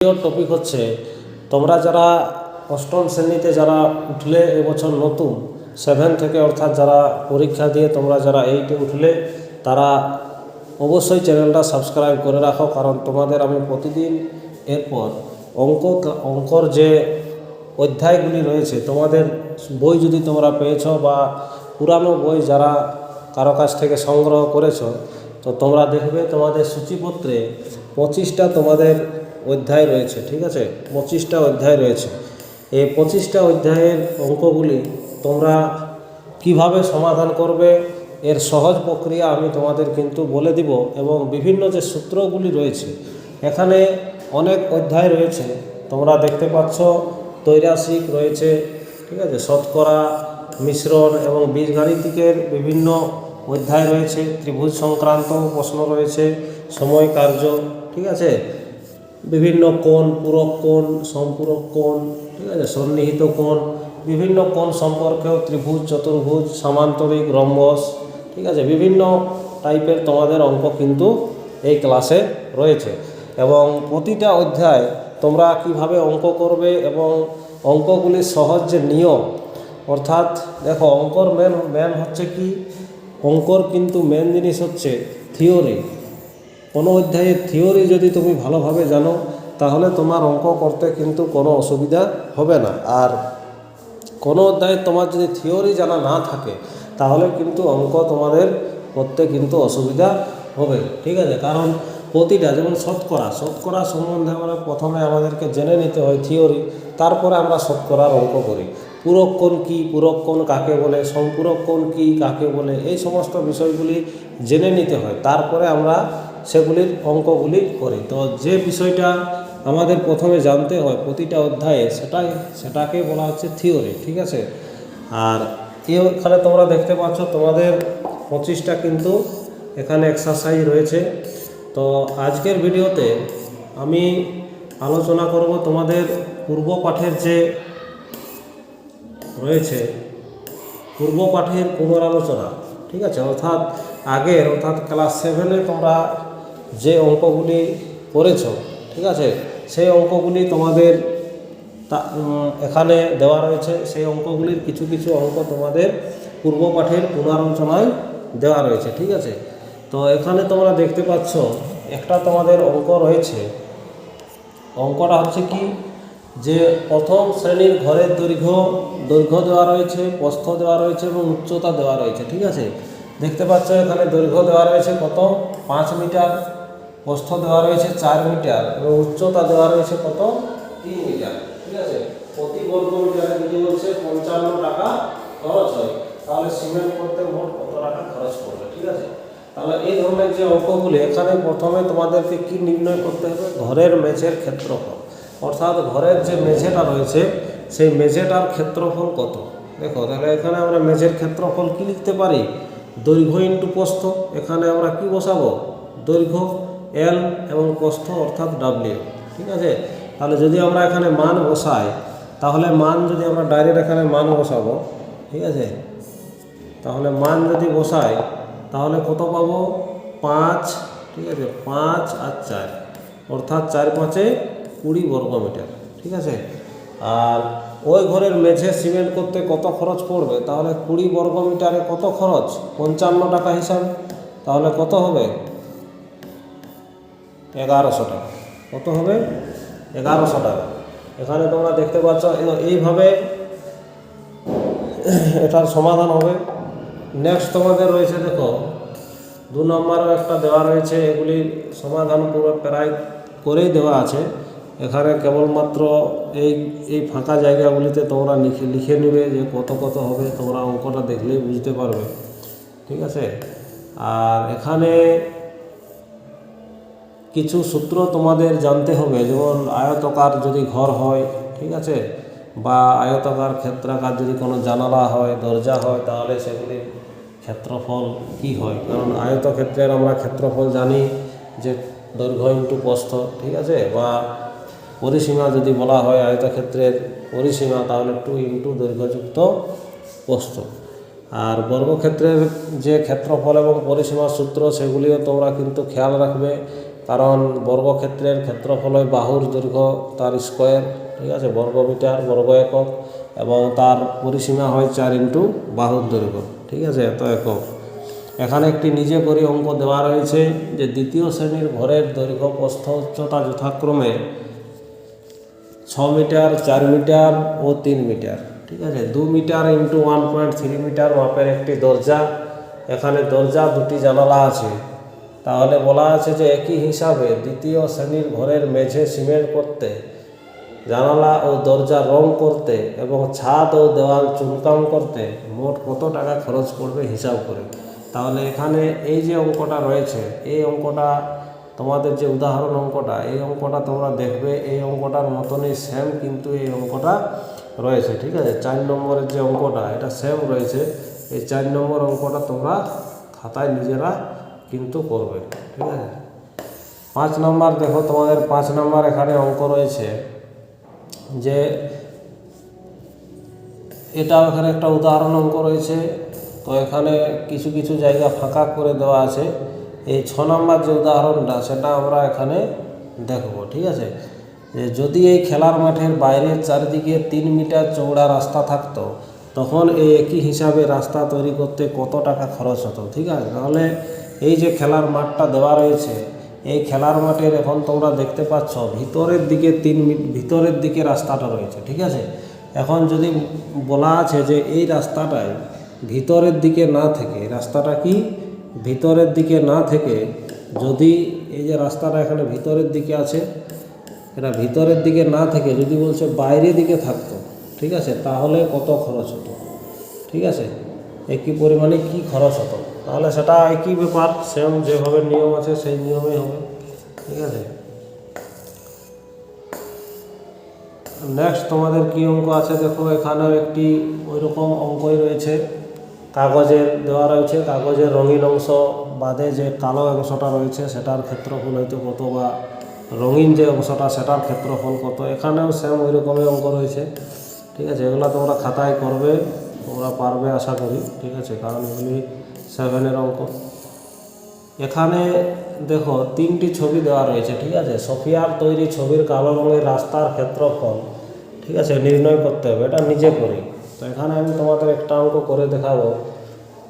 Topic হচ্ছে তোমরা যারা অষ্টম শ্রেণীতে যারা উঠলে এবছর নতুন 7 থেকে, অর্থাৎ যারা পরীক্ষা দিয়ে তোমরা যারা 8-এ উঠলে তারা অবশ্যই চ্যানেলটা সাবস্ক্রাইব করে রাখো, কারণ তোমাদের আমি প্রতিদিন এরপর অঙ্কর যে অধ্যায়গুলি রয়েছে, তোমাদের বই যদি তোমরা পেয়েছ বা পুরানো বই যারা কারো কাছ থেকে সংগ্রহ করেছো, তো তোমরা দেখবে তোমাদের সূচিপত্রে 25টা তোমাদের অধ্যায় রয়েছে। ঠিক আছে, 25টা অধ্যায় রয়েছে। এই 25টা অধ্যায়ের অঙ্কগুলি তোমরা কিভাবে সমাধান করবে এর সহজ প্রক্রিয়া আমি তোমাদের কিন্তু বলে দিব, এবং বিভিন্ন যে সূত্রগুলি রয়েছে এখানে অনেক অধ্যায় রয়েছে। তোমরা দেখতে পাচ্ছ ত্রৈরাসিক রয়েছে, ঠিক আছে, শতকরা, মিশ্রণ এবং বীজগাণিতিকের বিভিন্ন অধ্যায় রয়েছে, ত্রিভুজ সংক্রান্ত প্রশ্ন রয়েছে, সময় কার্য, ঠিক আছে, বিভিন্ন কোণ, পূরক কোণ, সম্পূরক কোণ, ঠিক আছে, সন্নিহিত কোণ, বিভিন্ন কোণ সম্পর্কেও ত্রিভুজ, চতুর্ভুজ, সামান্তরিক, রম্বস, ঠিক আছে, বিভিন্ন টাইপের তোমাদের অঙ্ক কিন্তু এই ক্লাসে রয়েছে। এবং প্রতিটা অধ্যায় তোমরা কিভাবে অঙ্ক করবে এবং অঙ্কগুলির সহজ যে নিয়ম, অর্থাৎ দেখো অঙ্কর মেন হচ্ছে কি, অঙ্কর কিন্তু মেন জিনিস হচ্ছে থিওরি। কোনো অধ্যায়ের থিওরি যদি তুমি ভালোভাবে জানো তাহলে তোমার অঙ্ক করতে কিন্তু কোনো অসুবিধা হবে না। আর কোনো অধ্যায়ে তোমার যদি থিওরি জানা না থাকে তাহলে কিন্তু অঙ্ক তোমাদের করতে কিন্তু অসুবিধা হবে। ঠিক আছে, কারণ প্রতিটা, যেমন শতকরা সম্বন্ধে আমরা প্রথমে আমাদেরকে জেনে নিতে হয় থিওরি, তারপরে আমরা শতকরার অঙ্ক করি। পূরক কোণ কী, পূরক কোণ কাকে বলে, সম্পূরক কোণ কী কাকে বলে, এই সমস্ত বিষয়গুলি জেনে নিতে হয়, তারপরে আমরা সেগুলির অঙ্কগুলি করি। তো যে বিষয়টা আমাদের প্রথমে জানতে হয় প্রতিটা অধ্যায়ে, সেটাকে বলা হচ্ছে থিওরি। ঠিক আছে, আর এখানে তোমরা দেখতে পাচ্ছ তোমাদের 25টা কিন্তু এখানে এক্সারসাইজ রয়েছে। তো আজকের ভিডিওতে আমি আলোচনা করব তোমাদের পূর্ব পাঠের যে রয়েছে, পূর্ব পাঠের পুনরালোচনা। ঠিক আছে, অর্থাৎ ক্লাস 7-এ তোমরা যে অঙ্কগুলি করেছ, ঠিক আছে, সেই অঙ্কগুলি তোমাদের এখানে দেওয়া রয়েছে। সেই অঙ্কগুলির কিছু কিছু অঙ্ক তোমাদের পূর্ব পাঠের পুনরালোচনায় দেওয়া রয়েছে। ঠিক আছে, তো এখানে তোমরা দেখতে পাচ্ছ একটা তোমাদের অঙ্ক রয়েছে। অঙ্কটা হচ্ছে কি, যে প্রথম শ্রেণীর ঘরের দৈর্ঘ্য দেওয়া রয়েছে, প্রস্থ দেওয়া রয়েছে এবং উচ্চতা দেওয়া রয়েছে। ঠিক আছে, দেখতে পাচ্ছ এখানে দৈর্ঘ্য দেওয়া রয়েছে কত, 5 মিটার, প্রস্থ দেওয়া রয়েছে 4 মিটার এবং উচ্চতা দেওয়া রয়েছে কত, 3 মিটার। ঠিক আছে, প্রতি বর্গ মিটারে যদি বলছে 55 টাকা খরচ হয়, তাহলে সিমেন্ট করতে মোট কত টাকা খরচ পড়বে। ঠিক আছে, তাহলে এই ধরনের যে অঙ্কগুলি, এখানে প্রথমে তোমাদেরকে কি নির্ণয় করতে হবে, ঘরের মেঝের ক্ষেত্রফল, অর্থাৎ ঘরের যে মেঝেটা রয়েছে সেই মেঝেটার ক্ষেত্রফল কত। দেখো তাহলে এখানে আমরা মেঝের ক্ষেত্রফল কি লিখতে পারি, দৈর্ঘ্য ইন্টু প্রস্থ। এখানে আমরা কি বসাবো, দৈর্ঘ্য L এবং প্রস্থ অর্থাৎ W। ঠিক আছে, তাহলে যদি আমরা এখানে মান বসাই, তাহলে মান যদি আমরা ডাইরেক্ট এখানে মান বসাবো, ঠিক আছে, তাহলে মান যদি বসাই তাহলে কত পাবো, 5। ঠিক আছে, 5 আর 4 অর্থাৎ 4 × 5 = 20 বর্গ মিটার। ঠিক আছে, আর ওই ঘরের মেঝে সিমেন্ট করতে কত খরচ পড়বে, তাহলে 20 বর্গ মিটারে কত খরচ, 55 টাকা হিসাবে, তাহলে কত হবে, 1100 টাকা। কত হবে, 1100 টাকা। এখানে তোমরা দেখতে পাচ্ছ এইভাবে এটার সমাধান হবে। নেক্সট তোমাদের রয়েছে, দেখো 2 নম্বরও একটা দেওয়া রয়েছে। এগুলির সমাধান পুরো প্রায় করেই দেওয়া আছে। এখানে কেবলমাত্র এই ফাঁকা জায়গাগুলিতে তোমরা লিখে নেবে যে কত হবে, তোমরা অঙ্কটা দেখলেই বুঝতে পারবে। ঠিক আছে, আর এখানে কিছু সূত্র তোমাদের জানতে হবে, যেমন আয়তাকার যদি ঘর হয়, ঠিক আছে, বা আয়তাকার ক্ষেত্রাকার যদি কোনো জানালা হয়, দরজা হয়, তাহলে সেগুলির ক্ষেত্রফল কি হয়। কারণ আয়তক্ষেত্রের আমরা ক্ষেত্রফল জানি যে দৈর্ঘ্য ইন্টু প্রস্থ। ঠিক আছে, বা পরিসীমা যদি বলা হয় আয়তক্ষেত্রের পরিসীমা, তাহলে 2 × দৈর্ঘ্যযুক্ত প্রস্থ। আর বর্গক্ষেত্রের যে ক্ষেত্রফল এবং পরিসীমার সূত্র, সেগুলিও তোমরা কিন্তু খেয়াল রাখবে, কারণ বর্গক্ষেত্রের ক্ষেত্রফল হয় বাহুর দৈর্ঘ্য তার স্কোয়ার, ঠিক আছে, বর্গমিটার বর্গ একক, এবং তার পরিসীমা হয় 4 ইন্টু বাহুর দৈর্ঘ্য, ঠিক আছে, এত একক। এখানে একটি নিজে করে অঙ্ক দেওয়া রয়েছে যে দ্বিতীয় শ্রেণীর ঘরের দৈর্ঘ্য প্রস্থ উচ্চতা যথাক্রমে 6 মিটার, 4 মিটার ও 3 মিটার, ঠিক আছে। 2 মিটার ইন্টু 1.3 মিটার মাপের একটি দরজা, এখানে দরজা, দুটি জানালা আছে। তাহলে বলা আছে যে একই হিসাবে দ্বিতীয় শ্রেণীর ঘরের মেঝে সিমেন্ট করতে, জানালা ও দরজা রং করতে এবং ছাদ ও দেওয়াল চুনকাম করতে মোট কত টাকা খরচ পড়বে হিসাব করে। তাহলে এখানে এই যে অঙ্কটা রয়েছে, এই অঙ্কটা তোমাদের যে উদাহরণ অঙ্কটা, এই অঙ্কটা তোমরা দেখবে এই অঙ্কটার মতনই সেম কিন্তু এই অঙ্কটা রয়েছে, ঠিক আছে। 4 নম্বরের যে অঙ্কটা এটা সেম রয়েছে। এই 4 নম্বর অঙ্কটা তোমরা খাতায় নিজেরা কিন্তু করবে, ঠিক আছে। 5 নম্বর দেখো, তোমাদের 5 নম্বর এখানে অঙ্ক রয়েছে যে এটাও এখানে একটা উদাহরণ অঙ্ক রয়েছে। তো এখানে কিছু কিছু জায়গা ফাঁকা করে দেওয়া আছে। এই 6 নম্বর যে উদাহরণটা সেটা আমরা এখানে দেখব, ঠিক আছে। যে যদি এই খেলার মাঠের বাইরের চারিদিকে 3 মিটার চৌড়া রাস্তা থাকতো তখন এই একই হিসাবে রাস্তা তৈরি করতে কত টাকা খরচ হতো, ঠিক আছে। তাহলে এই যে খেলার মাঠটা দেওয়া রয়েছে, এই খেলার মাঠের এখন তোমরা দেখতে পাচ্ছ ভিতরের দিকে ভিতরের দিকে রাস্তাটা রয়েছে, ঠিক আছে। এখন যদি বলা আছে যে এই রাস্তাটায় ভিতরের দিকে না থেকে, রাস্তাটা কি ভিতরের দিকে না থেকে, যদি এই যে রাস্তাটা এখানে ভিতরের দিকে আছে, এটা ভিতরের দিকে না থেকে যদি বলছে বাইরের দিকে থাকতো, ঠিক আছে, তাহলে কত খরচ হতো, ঠিক আছে, একই পরিমাণে কি খরচ হতো। তাহলে সেটা একই ব্যাপার, সেম যেভাবে নিয়ম আছে সেই নিয়মেই হবে, ঠিক আছে। নেক্সট তোমাদের কি অঙ্ক আছে দেখো, এখানেও একটি ওই রকম অঙ্কই রয়েছে। কাগজের দেওয়া রয়েছে, কাগজের রঙিন অংশ বাদে যে কালো অংশটা রয়েছে সেটার ক্ষেত্রফল হয়তো কত, বা রঙিন যে অংশটা সেটার ক্ষেত্রফল কত। এখানেও সেম ওই রকমই অঙ্ক রয়েছে, ঠিক আছে। এগুলো তোমরা খাতায় করবে, তোমরা পারবে আশা করি, ঠিক আছে, কারণ এগুলি 7-এর অঙ্ক। এখানে দেখো 3টি ছবি দেওয়া রয়েছে, ঠিক আছে। সোফিয়ার তৈরি ছবির কালো রঙের রাস্তার ক্ষেত্রফল, ঠিক আছে, নির্ণয় করতে হবে, এটা নিজে করি। তো এখানে আমি তোমাদের একটা অঙ্ক করে দেখাবো।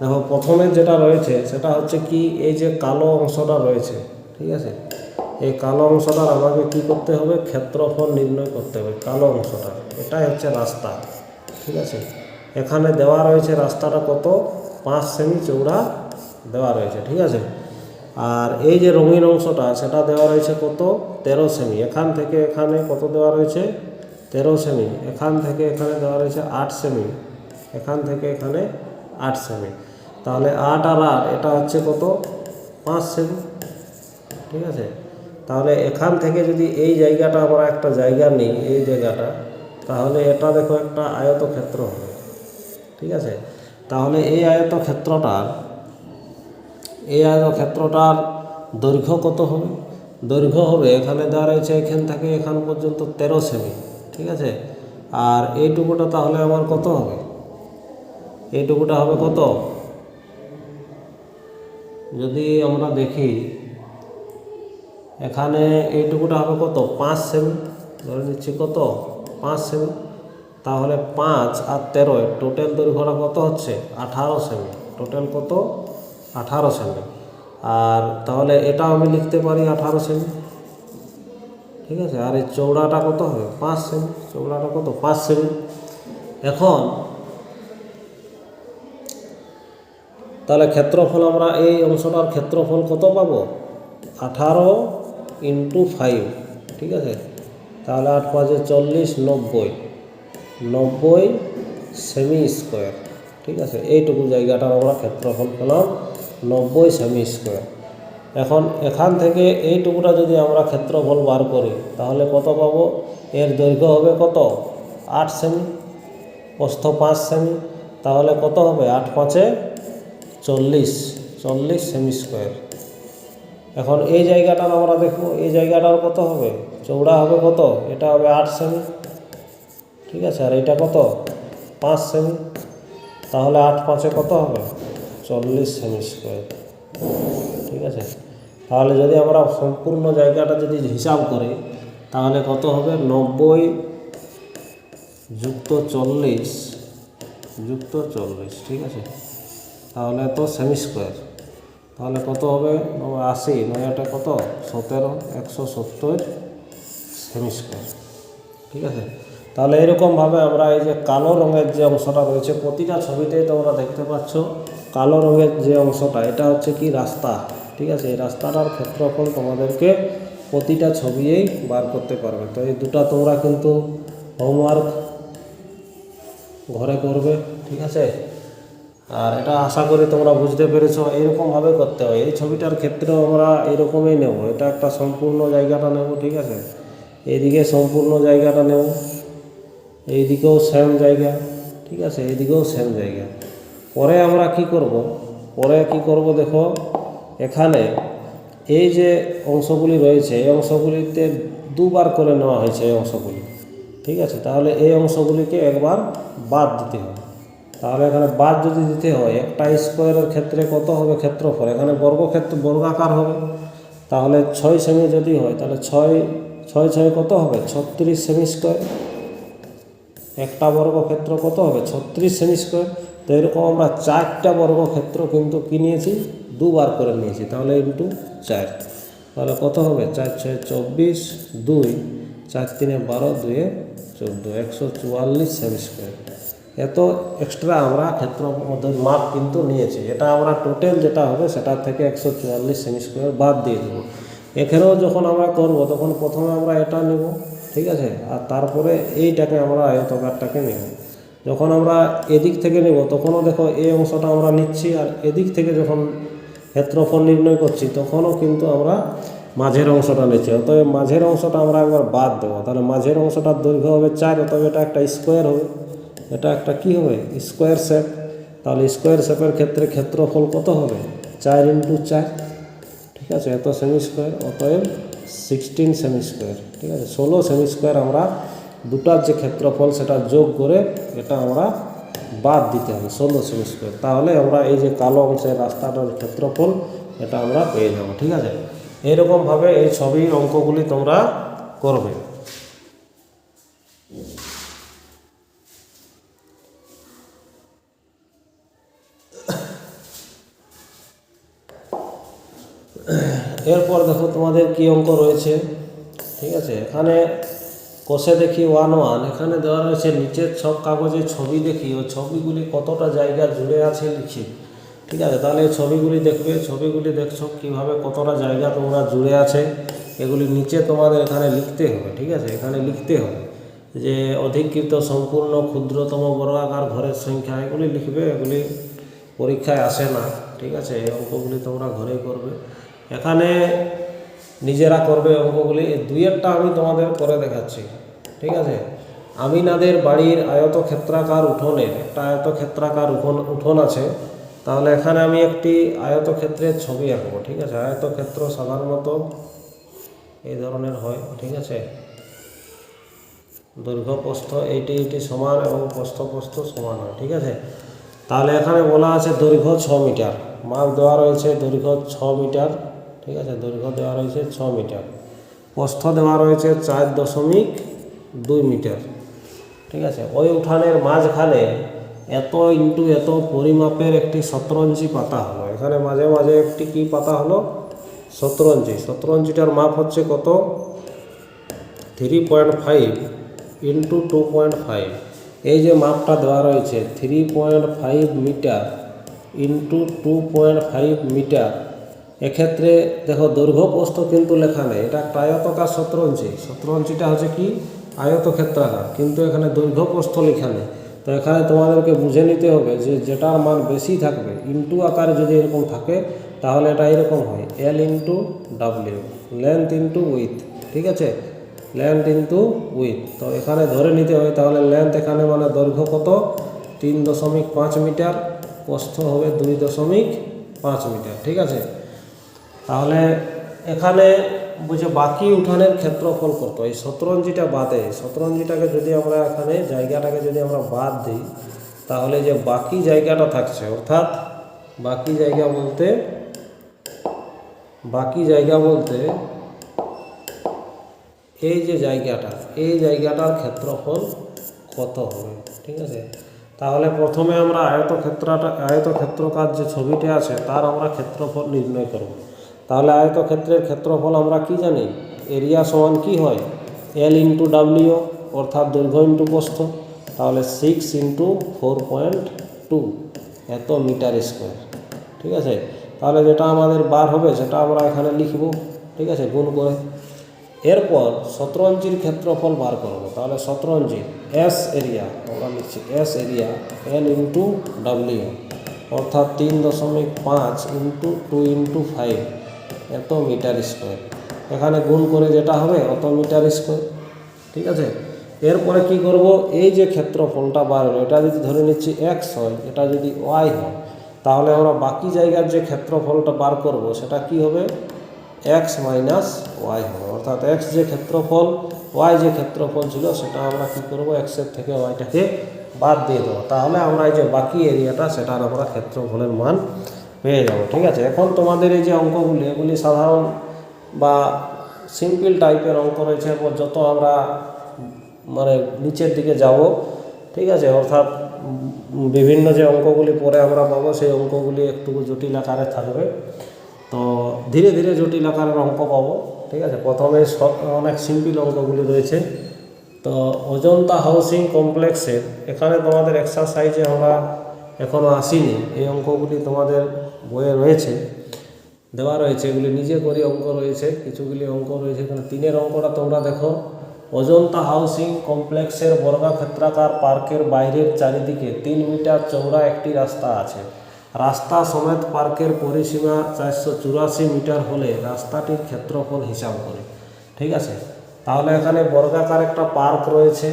দেখো প্রথমে যেটা রয়েছে সেটা হচ্ছে কি, এই যে কালো অংশটা রয়েছে, ঠিক আছে, এই কালো অংশটার আমাকে কি করতে হবে, ক্ষেত্রফল নির্ণয় করতে হবে। কালো অংশটা এটাই হচ্ছে রাস্তা, ঠিক আছে। এখানে দেওয়া রয়েছে রাস্তাটা কত, 5 সেমি চৌড়া দেওয়া রয়েছে, ঠিক আছে। আর এই যে রঙিন অংশটা সেটা দেওয়া রয়েছে কত, 13 সেমি। এখান থেকে এখানে কত দেওয়া রয়েছে, 13 সেমি। এখান থেকে এখানে দেওয়া রয়েছে 8 সেমি। এখান থেকে এখানে 8 সেমি। তাহলে 8 আর 8 এটা হচ্ছে কত, 5 সেমি, ঠিক আছে। তাহলে এখান থেকে যদি এই জায়গাটা আমরা একটা জায়গা নিই, এই জায়গাটা, তাহলে এটা দেখো একটা আয়তক্ষেত্র হবে, ঠিক আছে। তাহলে এই আয়তক্ষেত্রটার দৈর্ঘ্য কত হবে, দৈর্ঘ্য হবে এখানে দেওয়া রয়েছে এখান থেকে এখান পর্যন্ত 13 সেমি, ঠিক আছে। আর এইটুকুটা তাহলে আমার কত হবে, এইটুকুটা হবে কত, যদি আমরা দেখি এখানে এইটুকুটা হবে কত, 5 সেমি, ধরে নিচ্ছি কত, 5 সেমি। তাহলে 5 আর 13 টোটাল দৈর্ঘ্যটা কত হচ্ছে, 18 সেমি। টোটাল কত, 18 সেমি। আর তাহলে এটা আমি লিখতে পারি 18 সেমি, ঠিক আছে। আর এই চৌড়াটা কত হবে, 5 সেমি। চৌড়াটা কত, 5 সেমি। এখন তাহলে ক্ষেত্রফল আমরা এই অংশটার ক্ষেত্রফল কত পাবো, 18 ইন্টু 5, ঠিক আছে। তাহলে 8 5 40, 90 সেমি স্কোয়ার, ঠিক আছে। এইটুকু জায়গাটার আমরা ক্ষেত্রফল পেলাম 90 সেমি স্কোয়ার। এখন এখান থেকে এইটুকুটা যদি আমরা ক্ষেত্রফল বার করি তাহলে কত পাবো, এর দৈর্ঘ্য হবে কত, 8 সেমি, প্রস্থ 5 সেমি। তাহলে কত হবে, 8 5 40 সেমি স্কোয়ার। এখন এই জায়গাটার আমরা দেখব, এই জায়গাটার কত হবে, চৌড়া হবে কত, এটা হবে 8 সেমি, ঠিক আছে। আর এটা কত, 5 সেমি। তাহলে 8 5 কত হবে, 40 সেমি স্কোয়ার, ঠিক আছে। তাহলে যদি আমরা সম্পূর্ণ জায়গাটা যদি হিসাব করি তাহলে কত হবে 90 যুক্ত 40 যুক্ত 40, ঠিক আছে। তাহলে তো সেমি স্কোয়ার, তাহলে কত হবে 80, 9 কত 17, 170 সেমি স্কোয়ার, ঠিক আছে। তাহলে এরকমভাবে আমরা এই যে কালো রঙের যে অংশটা রয়েছে প্রতিটা ছবিতেই তোমরা দেখতে পাচ্ছ কালো রঙের যে অংশটা এটা হচ্ছে কি রাস্তা, ঠিক আছে। এই রাস্তাটার ক্ষেত্রফল তোমাদেরকে প্রতিটা ছবিয়েই বার করতে পারবে। তো এই দুটা তোমরা কিন্তু হোমওয়ার্ক ঘরে করবে, ঠিক আছে। আর এটা আশা করি তোমরা বুঝতে পেরেছো। এইরকমভাবে করতে হয়। এই ছবিটার ক্ষেত্রেও আমরা এইরকমই নেব, এটা একটা সম্পূর্ণ জায়গাটা নেব, ঠিক আছে। এইদিকে সম্পূর্ণ জায়গাটা নেব, এইদিকেও সেম জায়গা, ঠিক আছে, এইদিকেও সেম জায়গা। পরে আমরা কি করব, দেখো এখানে এই যে অংশগুলি রয়েছে এই অংশগুলিতে দুবার করে নেওয়া হয়েছে এই অংশগুলি, ঠিক আছে। তাহলে এই অংশগুলিকে একবার বাদ দিতে হবে। তাহলে এখানে বাদ যদি দিতে হয় একটা স্কোয়ারের ক্ষেত্রে কত হবে ক্ষেত্রফল, এখানে বর্গাকার হবে। তাহলে 6 সেমি যদি হয় তাহলে 6 কত হবে 36 সেমি স্কোয়ার। একটা বর্গক্ষেত্র কত হবে 36 সেমি স্কোয়ার। তো এরকম আমরা 4টা বর্গক্ষেত্র কিন্তু কি নিয়েছি, দুবার করে নিয়েছি। তাহলে ইন্টু 4, তাহলে কত হবে 4 6 24, 2 4 3 12, 2 14, 144 সেমি স্কোয়ার। এত এক্সট্রা আমরা ক্ষেত্র মাপ কিন্তু নিয়েছি। এটা আমরা টোটাল যেটা হবে সেটার থেকে 144 সেমি স্কোয়ার বাদ দিয়ে দেবো। এখানেও যখন আমরা করব তখন প্রথমে আমরা এটা নেব, ঠিক আছে, আর তারপরে এইটাকে আমরা আয়তকারটাকে নেব। যখন আমরা এদিক থেকে নেব তখনও দেখো এই অংশটা আমরা নিচ্ছি, আর এদিক থেকে যখন ক্ষেত্রফল নির্ণয় করছি তখনও কিন্তু আমরা মাঝের অংশটা নিচ্ছি। অতএব মাঝের অংশটা আমরা একবার বাদ দেবো। তাহলে মাঝের অংশটার দৈর্ঘ্য হবে 4, অতএব এটা একটা স্কোয়ার হবে, এটা একটা কি হবে স্কোয়ার শেপ। তাহলে স্কোয়ার শেপের ক্ষেত্রে ক্ষেত্রফল কত হবে 4 × 4, ঠিক আছে, এত সেমি স্কোয়ার। অতএব 16 সেমি স্কোয়ার, ঠিক আছে। 16 সেমি স্কোয়ার আমরা দুটার যে ক্ষেত্রফল সেটা যোগ করে এটা আমরা বাদ দিতে হবে 16 সেমি স্কোয়ার। তাহলে আমরা এই যে কালো অংশের রাস্তাটার ক্ষেত্রফল এটা আমরা পেয়ে যাব, ঠিক আছে। এইরকমভাবে এই ছবির অঙ্কগুলি তোমরা করবে। এরপর দেখো তোমাদের কি অঙ্ক রয়েছে, ঠিক আছে। এখানে কষে দেখি 1 এখানে দেওয়া রয়েছে নিচের সব কাগজে ছবি দেখি ও ছবিগুলি কতটা জায়গা জুড়ে আছে লিখি, ঠিক আছে। তাহলে এই ছবিগুলি দেখবে, ছবিগুলি দেখছো কীভাবে কতটা জায়গা তোমরা জুড়ে আছে এগুলি নিচে তোমাদের এখানে লিখতে হবে, ঠিক আছে। এখানে লিখতে হবে যে অধিকৃত সম্পূর্ণ ক্ষুদ্রতম বর্গাকার ঘরের সংখ্যা, এগুলি লিখবে। এগুলি পরীক্ষায় আসে না, ঠিক আছে। এই অঙ্কগুলি তোমরা ঘরেই করবে, এখানে নিজেরা করবে অঙ্কগুলি। এই দুইয়েরটা আমি তোমাদের করে দেখাচ্ছি, ঠিক আছে। আমিনাদের বাড়ির আয়তক্ষেত্রাকার উঠোনের একটা আয়তক্ষেত্রাকার উঠোন আছে। তাহলে এখানে আমি একটি আয়তক্ষেত্রের ছবি আঁকবো, ঠিক আছে। আয়তক্ষেত্র সাধারণত এই ধরনের হয়, ঠিক আছে। দৈর্ঘ্য প্রস্থ এইটি সমান এবং প্রস্থ সমান হয়, ঠিক আছে। তাহলে এখানে বলা আছে দৈর্ঘ্য 6 মিটার, মাপ দেওয়া রয়েছে দৈর্ঘ্য 6 মিটার, ঠিক আছে। দৈর্ঘ্য দেওয়া রয়েছে 6 মিটার, প্রস্থ দেওয়া রয়েছে 4.2 মিটার, ঠিক আছে। ওই উঠানের মাঝখানে এত ইন্টু এত পরিমাপের একটি শতরঞ্চি পাতা হলো। এখানে মাঝে মাঝে একটি কি পাতা হলো শতরঞ্চি। শতরঞ্চিটার মাপ হচ্ছে কত 3.5 × 2.5। এই যে মাপটা দেওয়া রয়েছে 3.5 মিটার × 2.5 মিটার। এক্ষেত্রে দেখো দৈর্ঘ্য প্রস্থ কিন্তু লেখা নেই, এটা একটা আয়তকার শতরঞ্চি। শতরঞ্চিটা হচ্ছে কি আয়তক্ষেত্রাকার, কিন্তু এখানে দৈর্ঘ্য প্রস্থ লেখা নেই। তো এখানে তোমাদেরকে বুঝে নিতে হবে যে যেটার মান বেশি থাকবে ইন্টু আকারে যদি এরকম থাকে তাহলে এটা এরকম হয় L × W, লেন্থ × উইথ, ঠিক আছে, লেন্থ × উইথ। তো এখানে ধরে নিতে হয় তাহলে লেন্থ এখানে মানে দৈর্ঘ্য কত 3.5 মিটার, প্রস্থ হবে 2.5 মিটার, ঠিক আছে। তাহলে এখানে বুঝে বাকি উঠানের ক্ষেত্রফল কত, এই শতরঞ্জিটা বাদে, শতরঞ্জিটাকে যদি আমরা এখানে জায়গাটাকে যদি আমরা বাদ দিই তাহলে যে বাকি জায়গাটা থাকছে, অর্থাৎ বাকি জায়গা বলতে বাকি জায়গা বলতে এই যে জায়গাটা, এই জায়গাটার ক্ষেত্রফল কত হবে, ঠিক আছে। তাহলে প্রথমে আমরা আয়তক্ষেত্রকার যে ছবিটা আছে তার আমরা ক্ষেত্রফল নির্ণয় করব। তাহলে আয়তক্ষেত্রের ক্ষেত্রফল আমরা কি জানি, এরিয়া সমান কি হয়, এল ইন্টু ডাব্লিউ, অর্থাৎ দৈর্ঘ্য ইন্টু প্রস্থ। তাহলে 6 ইন্টু 4.2 এত মিটার স্কোয়ার, ঠিক আছে। তাহলে যেটা আমাদের বার হবে সেটা আমরা এখানে লিখব, ঠিক আছে, গুণ করে। এরপর শতরঞ্জির ক্ষেত্রফল বার করব। তাহলে শতরঞ্জির এস এরিয়া আমরা লিখছি, S area L into W, অর্থাৎ 3.5 ইন্টু 2 ইন্টু 5 এত মিটার স্কোয়ার। এখানে গুণ করে যেটা হবে অত মিটার স্কোয়ার, ঠিক আছে। এরপরে কি করব, এই যে ক্ষেত্রফলটা বার হলো এটা যদি ধরে নিচ্ছি এক্স হয়, এটা যদি ওয়াই হয়, তাহলে আমরা বাকি জায়গার যে ক্ষেত্রফলটা বার করব সেটা কি হবে, এক্স মাইনাস ওয়াই হবে। অর্থাৎ এক্স যে ক্ষেত্রফল, ওয়াই যে ক্ষেত্রফল ছিল সেটা আমরা কি করব, এক্সের থেকে ওয়াইটাকে বাদ দিয়ে দেবো। তাহলে আমরা এই যে বাকি এরিয়াটা সেটার আমরা ক্ষেত্রফলের মান পেয়ে যাব, ঠিক আছে। এখন তোমাদের এই যে অঙ্কগুলি, এগুলি সাধারণ বা সিম্পল টাইপের অঙ্ক রয়েছে। এরপর যত আমরা মানে নিচের দিকে যাব, ঠিক আছে, অর্থাৎ বিভিন্ন যে অঙ্কগুলি পরে আমরা পাবো সেই অঙ্কগুলি একটু জটিল আকারে থাকবে। তো ধীরে ধীরে জটিল আকারের অঙ্ক পাবো, ঠিক আছে। প্রথমে অনেক সিম্পল অঙ্কগুলি রয়েছে। তো অজন্তা হাউসিং কমপ্লেক্সের এখানে তোমাদের এক্সারসাইজে আমরা এখনও আসিনি, এই অঙ্কগুলি তোমাদের বইয়ে রয়েছে, দেওয়া রয়েছে। এগুলি নিজে করে অঙ্ক রয়েছে, কিছুগুলি অঙ্ক রয়েছে। এখানে 3 অঙ্কটা তোমরা দেখো। অজন্তা হাউসিং কমপ্লেক্সের বর্গাক্ষেত্রাকার পার্কের বাইরের চারিদিকে 3 মিটার চওড়া একটি রাস্তা আছে। রাস্তা সমেত পার্কের পরিসীমা 484 মিটার হলে রাস্তাটির ক্ষেত্রফল হিসাব করে, ঠিক আছে। তাহলে এখানে বর্গাকার একটা পার্ক রয়েছে,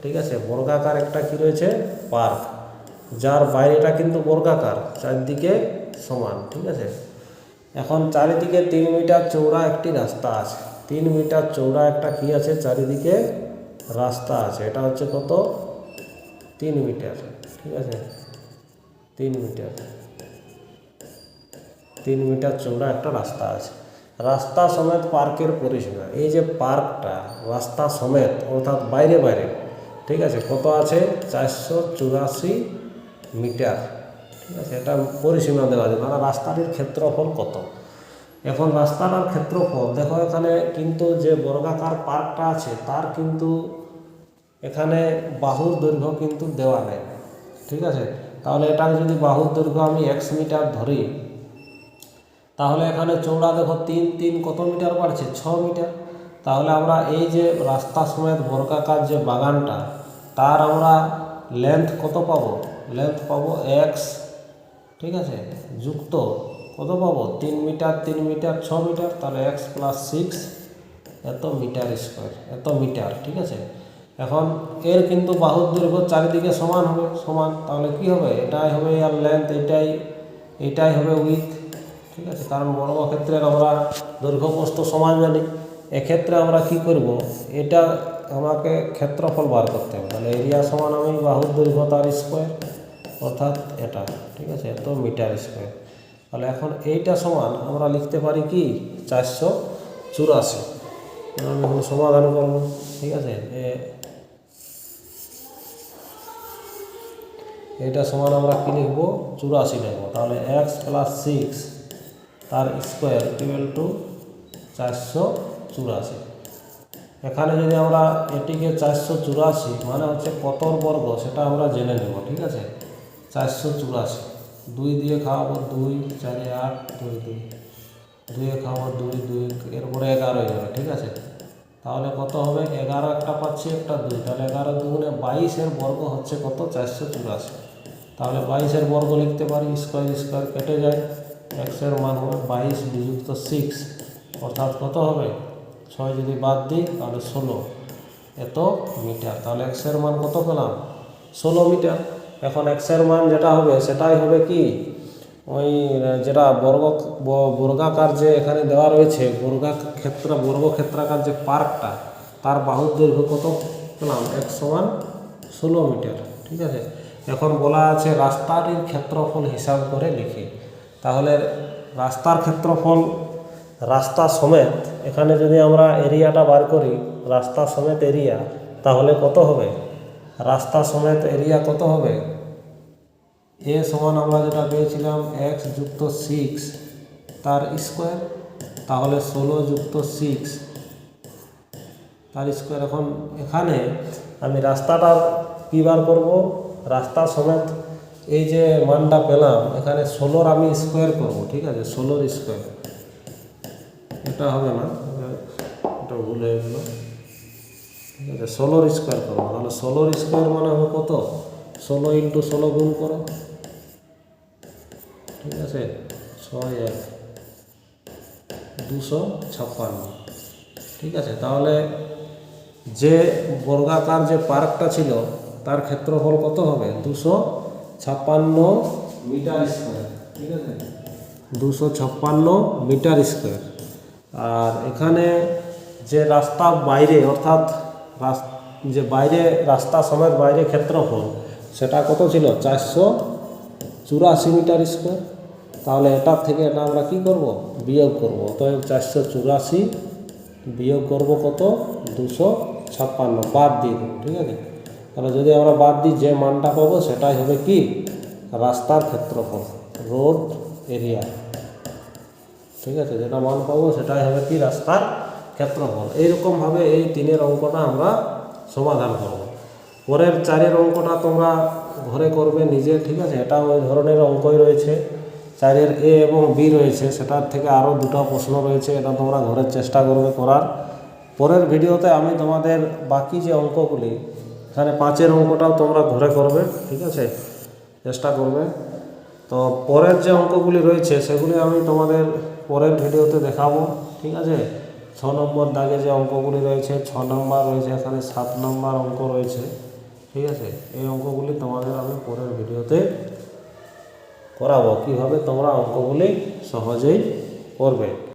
ঠিক আছে, বর্গাকার একটা কি রয়েছে, পার্ক, যার বাইরেটা কিন্তু বর্গাকার, চারদিকে সমান, ঠিক আছে। এখন চারিদিকে 3 মিটার চওড়া একটি রাস্তা আছে। 3 মিটার চওড়া একটা কি আছে, চারিদিকে রাস্তা আছে। এটা হচ্ছে কত, 3 মিটার, ঠিক আছে, 3 মিটার, 3 মিটার চওড়া একটা রাস্তা আছে। রাস্তা সমেত পার্কের পরিসীমা, এই যে পার্কটা রাস্তা সমেত অর্থাৎ বাইরে বাইরে, ঠিক আছে, কত আছে, 484 মিটার, ঠিক আছে। এটা পরিসীমা দেওয়া আছে, মানে রাস্তাটির ক্ষেত্রফল কত। এখন রাস্তাটার ক্ষেত্রফল দেখো, এখানে কিন্তু যে বর্গাকার পার্কটা আছে তার কিন্তু এখানে বাহুর দৈর্ঘ্য কিন্তু দেওয়া নেই, ঠিক আছে। তাহলে এটাকে যদি বাহুর দৈর্ঘ্য আমি 1 মিটার ধরি, তাহলে এখানে চওড়া দেখো 3 কত মিটার বাড়ছে, 6 মিটার। তাহলে আমরা এই যে রাস্তা সমেত বর্গাকার যে বাগানটা, তার আমরা লেন্থ কত পাবো, লেন্থ পাবো এক্স, ঠিক আছে, যুক্ত কত পাবো, 3 মিটার, 3 মিটার 6 মিটার, তাহলে এক্স প্লাস 6 এত মিটার স্কোয়ার, এত মিটার, ঠিক আছে। এখন এর কিন্তু বাহুর দৈর্ঘ্য চারিদিকে সমান হবে, সমান। তাহলে কি হবে, এটাই হবে আর লেন্থ, এটাই হবে উইথ, ঠিক আছে। কারণ বর্গক্ষেত্রের আমরা দৈর্ঘ্য প্রস্থ সমান জানি। এক্ষেত্রে আমরা কি করব, এটা আমাকে ক্ষেত্রফল বার করতে হবে। তাহলে এরিয়া সমান আমি বাহুর দৈর্ঘ্য তার স্কোয়ার, অর্থাৎ এটা, ঠিক আছে, এত মিটার স্কোয়ার। তাহলে এখন এইটা সমান আমরা লিখতে পারি কি, 484। আমি এখন সমাধান করব, ঠিক আছে। এটা সমান আমরা কি লিখব, 84 লিখব। তাহলে এক্স প্লাস 6 তার স্কোয়ার ইকুয়াল টু 484। এখানে যদি আমরা এটিকে 484 মানে হচ্ছে কতর বর্গ সেটা আমরা জেনে নেব, ঠিক আছে। 484 2 দিয়ে খাওয়াবো 2, 4 8, 2 2, 2 খাওয়াবো 2 2, এরপরে 11 হয়ে যাবে, ঠিক আছে। তাহলে কত হবে, 11 একটা পাচ্ছি, একটা 2, তাহলে 11 2 22 এর বর্গ হচ্ছে কত, 484। তাহলে 22 এর বর্গ লিখতে পারি, স্কোয়ার স্কোয়ার কেটে যায়, এক্সের মান হবে 22 বিযুক্ত 6, অর্থাৎ কত হবে, 6 যদি বাদ দিই তাহলে 16 এত মিটার। তাহলে এক্সের মান কত পেলাম, 16 মিটার। এখন এক্সের মান যেটা হবে সেটাই হবে কি, ওই যেটা বর্গাকার যে এখানে দেওয়া রয়েছে, বর্গক্ষেত্রাকার যে পার্কটা, তার বাহুর দৈর্ঘ্য কত পেলাম, এক সমান 16 মিটার, ঠিক আছে। এখন বলা আছে রাস্তাটির ক্ষেত্রফল হিসাব করে লিখি। তাহলে রাস্তার ক্ষেত্রফল রাস্তা সমেত এখানে যদি আমরা এরিয়াটা বার করি, রাস্তা সমেত এরিয়া, তাহলে কত হবে? রাস্তা সমেত এরিয়া কত হবে? এ সমান আমরা যেটা পেয়েছিলাম x যুক্ত 6 তার স্কোয়ার, তাহলে 16 যুক্ত 6 তার স্কোয়ার। এখন এখানে আমি রাস্তাটার কী বার করবো? রাস্তা সমেত এই যে মানটা পেলাম, এখানে 16 আমি স্কোয়ার করব, ঠিক আছে? 16 স্কোয়ার, এটা হবে না, এটা ভুল হয়ে গেল, ঠিক আছে? 16 স্কোয়ার করবো, তাহলে 16 স্কোয়ার মানে হবে কত? 16 ইন্টু 16 গুণ করো, ঠিক আছে? 6 1 256, ঠিক আছে? তাহলে যে বর্গাকার যে পার্কটা ছিল তার ক্ষেত্রফল কত হবে? 256 মিটার স্কোয়ার, ঠিক আছে? 256 মিটার স্কোয়ার। আর এখানে যে রাস্তা বাইরে, অর্থাৎ যে বাইরে রাস্তা সমেত বাইরে ক্ষেত্রফল, সেটা কত ছিল? 484 মিটার স্কোয়ার। তাহলে এটার থেকে এটা আমরা কী করব? বিয়োগ করব। অতএব 484 বিয়োগ করব কত? 256, বাদ দিয়ে দেবো, ঠিক আছে? তাহলে যদি আমরা বাদ দিই, যে মানটা পাবো সেটাই হবে কি? রাস্তার ক্ষেত্রফল, রোড এরিয়া, ঠিক আছে? যেটা মান পাবো সেটাই হবে কি? রাস্তার ক্ষেত্রফল। এইরকমভাবে এই 3-এর অঙ্কটা আমরা সমাধান করব। পরের 4-এর অঙ্কটা তোমরা ঘরে করবে নিজে, ঠিক আছে? এটা ওই ধরনের অঙ্কই রয়েছে, 4-এর এ এবং বি রয়েছে, সেটার থেকে আরও দুটো প্রশ্ন রয়েছে, এটা তোমরা ঘরের চেষ্টা করবে করার। পরের ভিডিওতে আমি তোমাদের বাকি যে অঙ্কগুলি, এখানে 5-এর অঙ্কটাও তোমরা ঘরে করবে, ঠিক আছে? চেষ্টা করবে। তো পরের যে অঙ্কগুলি রয়েছে সেগুলি আমি তোমাদের পরের ভিডিওতে দেখাবো, ঠিক আছে? 6 নম্বর দাগে যে অঙ্কগুলি রয়েছে, 6 নম্বর রয়েছে, এখানে 7 নম্বর অঙ্ক রয়েছে, ঠিক আছে? এই অঙ্কগুলি তোমাদের আমি পরের ভিডিওতে করাবো, কীভাবে তোমরা অঙ্কগুলি সহজেই করবে।